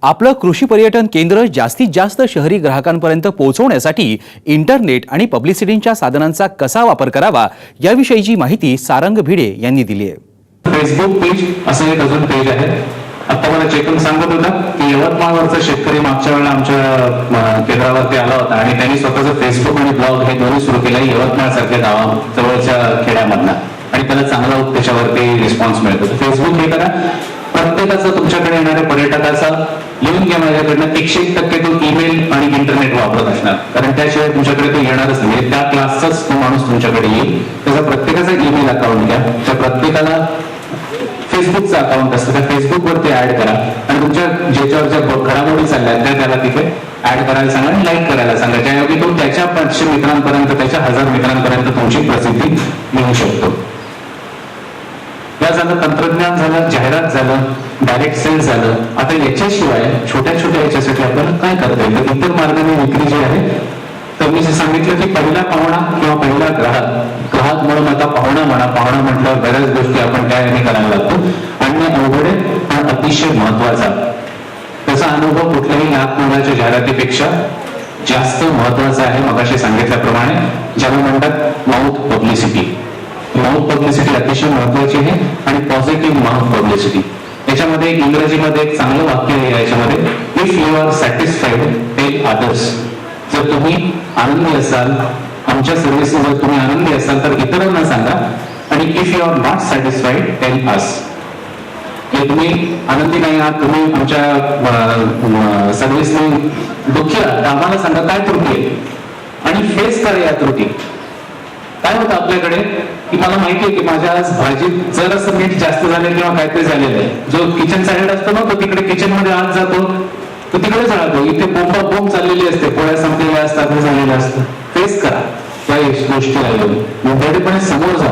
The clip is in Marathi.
आपलं कृषी पर्यटन केंद्र जास्तीत जास्त शहरी ग्राहकांपर्यंत पोहोचवण्यासाठी इंटरनेट आणि पब्लिसिटीच्या साधनांचा कसा वापर करावा याविषयीची माहिती सारंग भिडे यांनी दिली आहे. फेसबुक पेज असं एक अजून पेज आहे. आता मला चेतन सांगत होता की यवतमाळवरचा शेतकरी मागच्या वेळेला आमच्या केंद्रावरती आला होता आणि त्यांनी स्वतःचं फेसबुक आणि ब्लॉग हे दोन्ही सुरू केलं यवतमाळ सारख्या गावाजवळच्या खेड्यामधला आणि त्याला चांगला त्याच्यावरती रिस्पॉन्स मिळतो. फेसबुक हे करा, प्रत्येकाचा तुमच्याकडे येणाऱ्या पर्यटकाचा लिहून घ्या माझ्याकडनं 101% तो ईमेल आणि इंटरनेट वापरत असणार, कारण त्याशिवाय तुमच्याकडे तो येणारच नाही. त्या क्लासचाच तो माणूस तुमच्याकडे येईल. त्याचा प्रत्येकाचा ईमेल अकाउंट घ्या, त्या प्रत्येकाला फेसबुकचा अकाउंट असतं त्या फेसबुकवरती ऍड करा आणि तुमच्या ज्याच्यावर ज्या घडामोडी चालल्या त्या त्याला तिथे ऍड करायला सांगा आणि लाईक करायला सांगा, ज्यायोगे तो त्याच्या 500 मित्रांपर्यंत त्याच्या 1000 मित्रांपर्यंत तुमची प्रसिद्धी मिळू शकतो. या झालं तंत्रज्ञान झालं, जाहिरात झालं, डायरेक्ट सेल्स झालं. आता याच्याशिवाय छोट्या छोट्या याच्यासाठी आपल्याला काय करता येईल तर इतर मार्गाने विक्री जी आहे, तर मी जे सांगितलं की पहिला पाहुणा किंवा पहिला ग्राहक म्हणून आता पाहुणा म्हटल्यावर बऱ्याच गोष्टी आपण काय करायला लागतो. आणणे अवघड आहे पण अतिशय महत्वाचा. त्याचा अनुभव कुठल्याही लाख मोलाच्या जाहिरातीपेक्षा जास्त महत्वाचा आहे. मगाशी सांगितल्याप्रमाणे ज्याला म्हणतात माउथ पब्लिसिटी. माउथ पब्लिसिटी अतिशय महत्वाची आहे आणि पॉझिटिव्ह माउथ पब्लिसिटी. याच्यामध्ये इंग्रजीमध्ये एक चांगलं वाक्य आहे याच्यामध्ये, if you are satisfied tell others. जर तुम्ही आनंदी असाल, आमच्या सर्व्हिसने जर तुम्ही आनंदी असाल तर इतरांना सांगा. आणि if you are not satisfied tell us. तुम्ही आनंदी नाही आहात, तुम्ही आमच्या सर्व्हिसने दुःखी आहात, आम्हाला सांगा काय त्रुटी आहे आणि फेस करा या त्रुटी. काय होतं आपल्याकडे की मला माहितीये की माझ्या आज भाजीत जर असं मीठ जास्त झालं किंवा काहीतरी झालेलं आहे, जो किचन साईड असतो ना तो तिकडे किचन मध्ये आत जातो, तो तिकडे जातो. इथे बोंब चाललेली असते, पोळ्या संपलेल्या असतात, झालेलं असतं. फेस करा त्या गोष्टीला, मोठेपणे समोर जा.